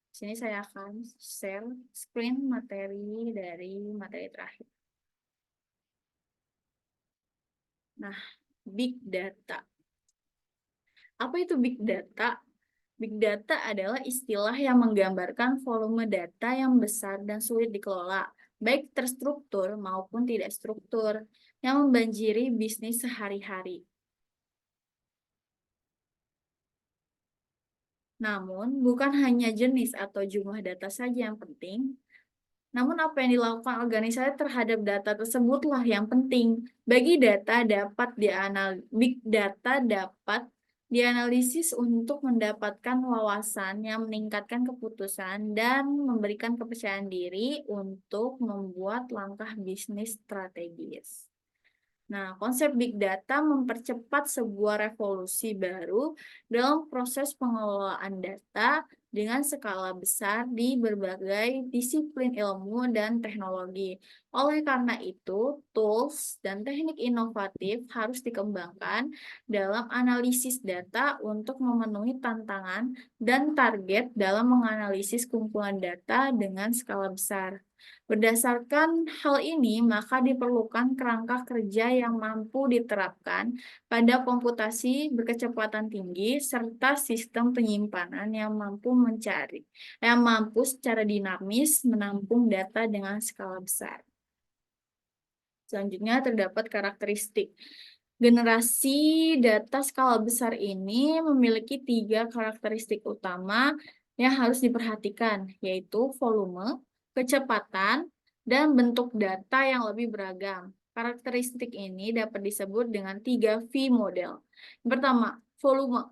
A: Sini saya akan share screen materi dari materi terakhir. Nah, big data. Apa itu big data? Big data adalah istilah yang menggambarkan volume data yang besar dan sulit dikelola, baik terstruktur maupun tidak struktur, yang membanjiri bisnis sehari-hari. Namun, bukan hanya jenis atau jumlah data saja yang penting, namun apa yang dilakukan organisasi terhadap data tersebutlah yang penting. Big data dapat dianalisis untuk mendapatkan wawasan yang meningkatkan keputusan dan memberikan kepercayaan diri untuk membuat langkah bisnis strategis. Nah, konsep big data mempercepat sebuah revolusi baru dalam proses pengelolaan data dengan skala besar di berbagai disiplin ilmu dan teknologi. Oleh karena itu, tools dan teknik inovatif harus dikembangkan dalam analisis data untuk memenuhi tantangan dan target dalam menganalisis kumpulan data dengan skala besar. Berdasarkan hal ini, maka diperlukan kerangka kerja yang mampu diterapkan pada komputasi berkecepatan tinggi serta sistem penyimpanan yang mampu secara dinamis menampung data dengan skala besar. Selanjutnya terdapat karakteristik. Generasi data skala besar ini memiliki 3 karakteristik utama yang harus diperhatikan, yaitu volume, kecepatan, dan bentuk data yang lebih beragam. Karakteristik ini dapat disebut dengan 3V model. Yang pertama, volume.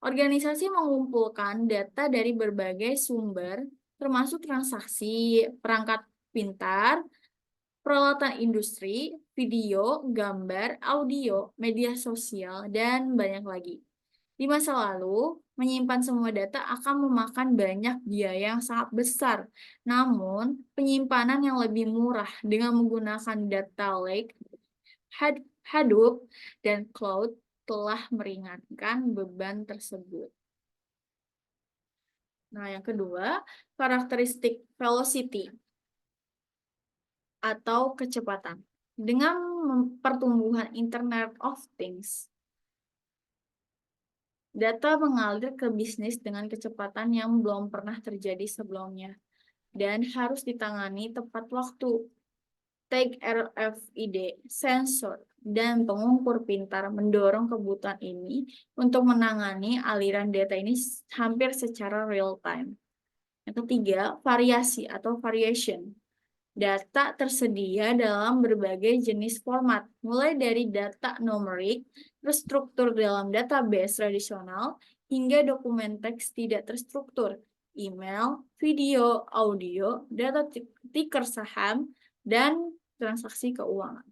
A: Organisasi mengumpulkan data dari berbagai sumber, termasuk transaksi, perangkat pintar, peralatan industri, video, gambar, audio, media sosial, dan banyak lagi. Di masa lalu, menyimpan semua data akan memakan banyak biaya yang sangat besar. Namun, penyimpanan yang lebih murah dengan menggunakan data lake, Hadoop, dan cloud telah meringankan beban tersebut. Nah, yang kedua, karakteristik velocity atau kecepatan. Dengan pertumbuhan Internet of Things, data mengalir ke bisnis dengan kecepatan yang belum pernah terjadi sebelumnya dan harus ditangani tepat waktu. Tag RFID, sensor, dan pengukur pintar mendorong kebutuhan ini untuk menangani aliran data ini hampir secara real time. Yang ketiga, variasi atau variation. Data tersedia dalam berbagai jenis format, mulai dari data numerik, terstruktur dalam database tradisional, hingga dokumen teks tidak terstruktur, email, video, audio, data ticker saham, dan transaksi keuangan.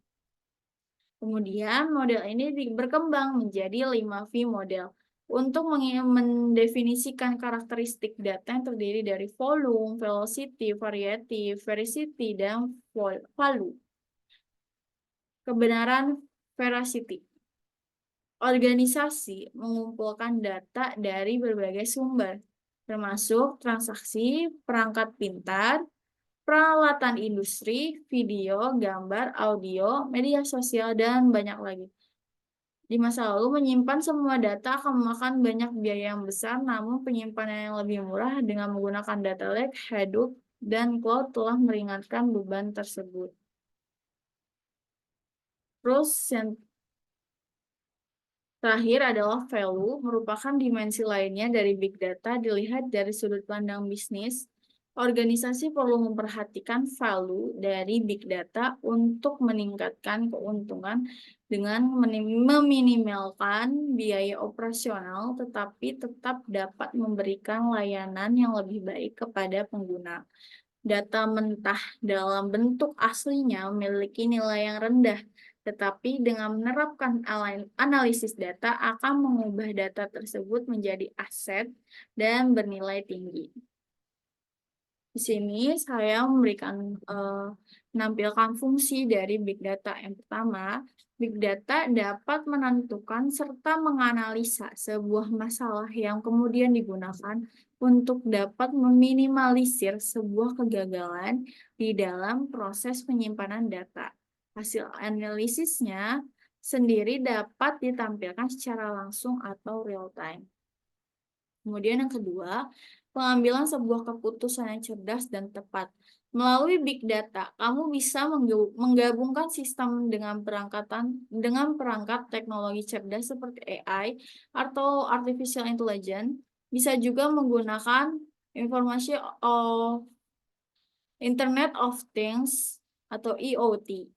A: Kemudian model ini berkembang menjadi 5V model untuk mendefinisikan karakteristik data yang terdiri dari volume, velocity, variety, veracity, dan value. Kebenaran veracity. Organisasi mengumpulkan data dari berbagai sumber, termasuk transaksi, perangkat pintar, peralatan industri, video, gambar, audio, media sosial, dan banyak lagi. Di masa lalu, menyimpan semua data akan memakan banyak biaya yang besar, namun penyimpanan yang lebih murah dengan menggunakan data lake, Hadoop, dan cloud telah meringankan beban tersebut. Terus yang terakhir adalah value, merupakan dimensi lainnya dari big data dilihat dari sudut pandang bisnis. Organisasi perlu memperhatikan value dari big data untuk meningkatkan keuntungan dengan meminimalkan biaya operasional, tetapi tetap dapat memberikan layanan yang lebih baik kepada pengguna. Data mentah dalam bentuk aslinya memiliki nilai yang rendah, tetapi dengan menerapkan analisis data akan mengubah data tersebut menjadi aset dan bernilai tinggi. Di sini saya menampilkan fungsi dari big data. Yang pertama, big data dapat menentukan serta menganalisa sebuah masalah yang kemudian digunakan untuk dapat meminimalisir sebuah kegagalan di dalam proses penyimpanan data. Hasil analisisnya sendiri dapat ditampilkan secara langsung atau real time. Kemudian yang kedua, pengambilan sebuah keputusan yang cerdas dan tepat. Melalui big data, kamu bisa menggabungkan sistem dengan perangkat teknologi cerdas seperti AI atau artificial intelligence. Bisa juga menggunakan informasi of Internet of Things atau IoT.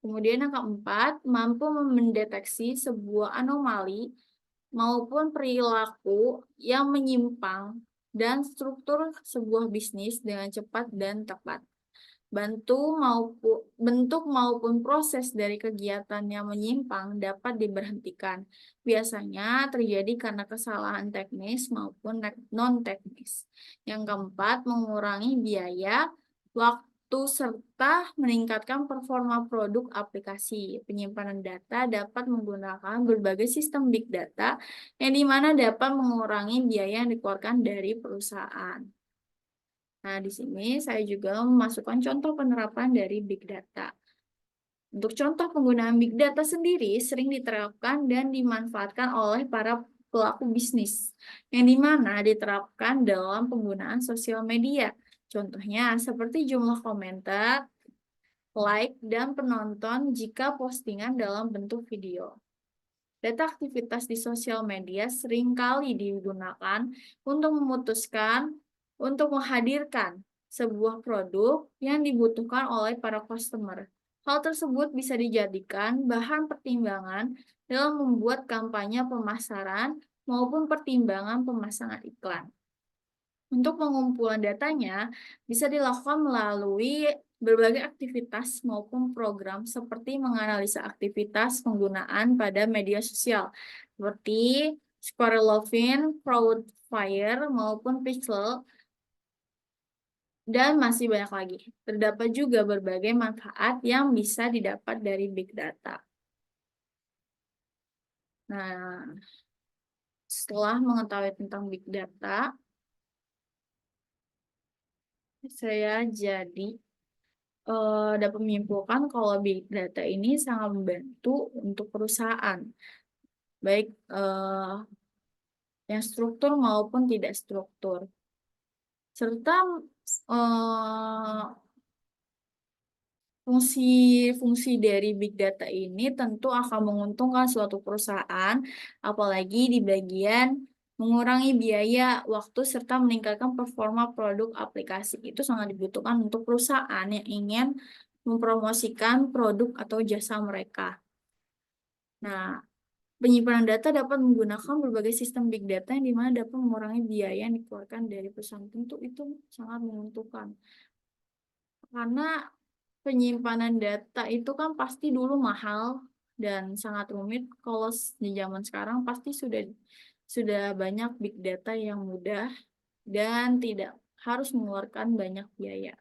A: Kemudian yang keempat, mampu mendeteksi sebuah anomali maupun perilaku yang menyimpang dan struktur sebuah bisnis dengan cepat dan tepat. bentuk maupun proses dari kegiatan yang menyimpang dapat diberhentikan. Biasanya terjadi karena kesalahan teknis maupun non-teknis. Yang keempat, mengurangi biaya, waktu, serta meningkatkan performa produk aplikasi. Penyimpanan data dapat menggunakan berbagai sistem big data yang dimana dapat mengurangi biaya yang dikeluarkan dari perusahaan. Nah, di sini saya juga memasukkan contoh penerapan dari Big Data. Untuk contoh penggunaan Big Data sendiri sering diterapkan dan dimanfaatkan oleh para pelaku bisnis, yang dimana diterapkan dalam penggunaan sosial media. Contohnya seperti jumlah komentar, like, dan penonton jika postingan dalam bentuk video. Data aktivitas di sosial media seringkali digunakan untuk untuk menghadirkan sebuah produk yang dibutuhkan oleh para customer. Hal tersebut bisa dijadikan bahan pertimbangan dalam membuat kampanye pemasaran maupun pertimbangan pemasangan iklan. Untuk pengumpulan datanya bisa dilakukan melalui berbagai aktivitas maupun program seperti menganalisa aktivitas penggunaan pada media sosial seperti Squarelovin, Crowdfire, maupun Pixel, dan masih banyak lagi. Terdapat juga berbagai manfaat yang bisa didapat dari Big Data. Nah, setelah mengetahui tentang Big Data, saya jadi dapat menyimpulkan kalau Big Data ini sangat membantu untuk perusahaan, baik yang struktur maupun tidak struktur. Serta fungsi-fungsi dari Big Data ini tentu akan menguntungkan suatu perusahaan, apalagi di bagian mengurangi biaya, waktu, serta meningkatkan performa produk aplikasi. Itu sangat dibutuhkan untuk perusahaan yang ingin mempromosikan produk atau jasa mereka. Nah, penyimpanan data dapat menggunakan berbagai sistem big data yang dimana dapat mengurangi biaya yang dikeluarkan dari perusahaan. Tentu itu sangat menguntungkan. Karena penyimpanan data itu kan pasti dulu mahal dan sangat rumit. Kalau di zaman sekarang pasti sudah banyak big data yang mudah dan tidak harus mengeluarkan banyak biaya.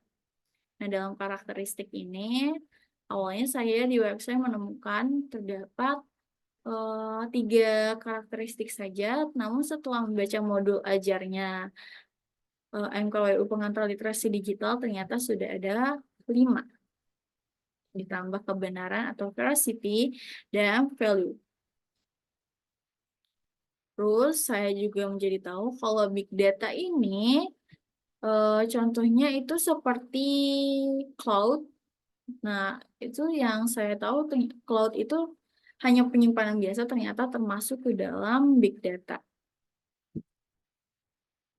A: Nah, dalam karakteristik ini, awalnya saya di website menemukan terdapat 3 karakteristik saja, namun setelah membaca modul ajarnya MKWU Pengantar Literasi Digital, ternyata sudah ada 5. Ditambah kebenaran atau veracity dan value. Terus saya juga menjadi tahu kalau big data ini contohnya itu seperti cloud. Nah, itu yang saya tahu cloud itu hanya penyimpanan biasa, ternyata termasuk ke dalam big data.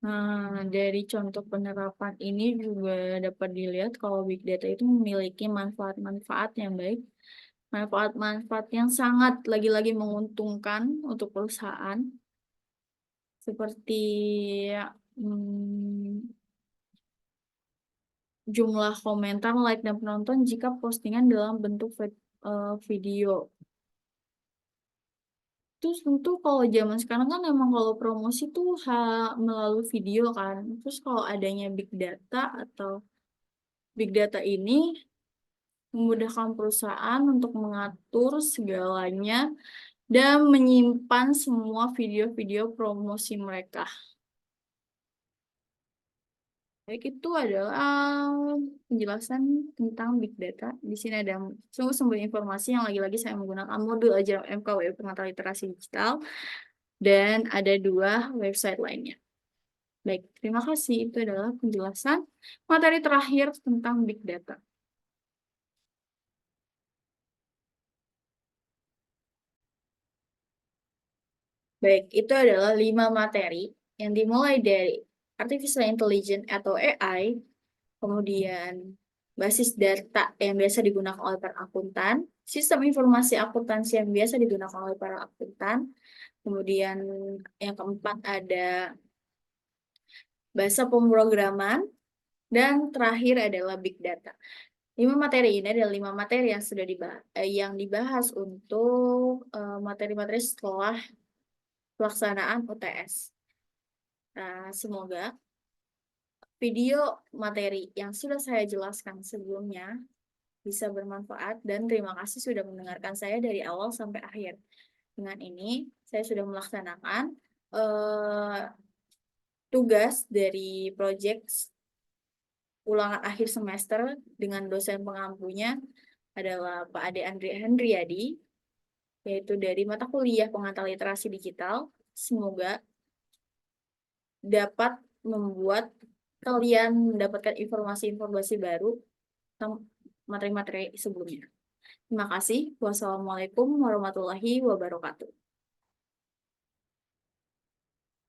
A: Nah, dari contoh penerapan ini juga dapat dilihat kalau big data itu memiliki manfaat-manfaat yang baik, manfaat-manfaat yang sangat lagi-lagi menguntungkan untuk perusahaan, seperti hmm, jumlah komentar, like, dan penonton jika postingan dalam bentuk video. Terus tentu kalau zaman sekarang kan emang kalau promosi tuh melalui video kan. Terus kalau adanya big data atau big data ini memudahkan perusahaan untuk mengatur segalanya dan menyimpan semua video-video promosi mereka. Baik, itu adalah penjelasan tentang Big Data. Di sini ada sumber-sumber informasi yang lagi-lagi saya menggunakan modul ajar MKWU Pengantar Literasi Digital, dan ada 2 website lainnya. Baik, terima kasih. Itu adalah penjelasan materi terakhir tentang Big Data. Baik, itu adalah 5 materi yang dimulai dari Artificial Intelligence atau AI, kemudian basis data yang biasa digunakan oleh para akuntan, sistem informasi akuntansi yang biasa digunakan oleh para akuntan, kemudian yang keempat ada bahasa pemrograman, Dan terakhir adalah Big Data. 5 materi ini adalah 5 materi yang sudah dibahas untuk materi-materi setelah pelaksanaan UTS. Nah, semoga video materi yang sudah saya jelaskan sebelumnya bisa bermanfaat dan terima kasih sudah mendengarkan saya dari awal sampai akhir. Dengan ini, saya sudah melaksanakan eh, tugas dari proyek ulangan akhir semester dengan dosen pengampunya adalah Pak Ade Andri Hendriyadi, yaitu dari mata kuliah pengantar literasi digital. Semoga dapat membuat kalian mendapatkan informasi-informasi baru tentang materi-materi sebelumnya. Terima kasih. Wassalamualaikum warahmatullahi wabarakatuh.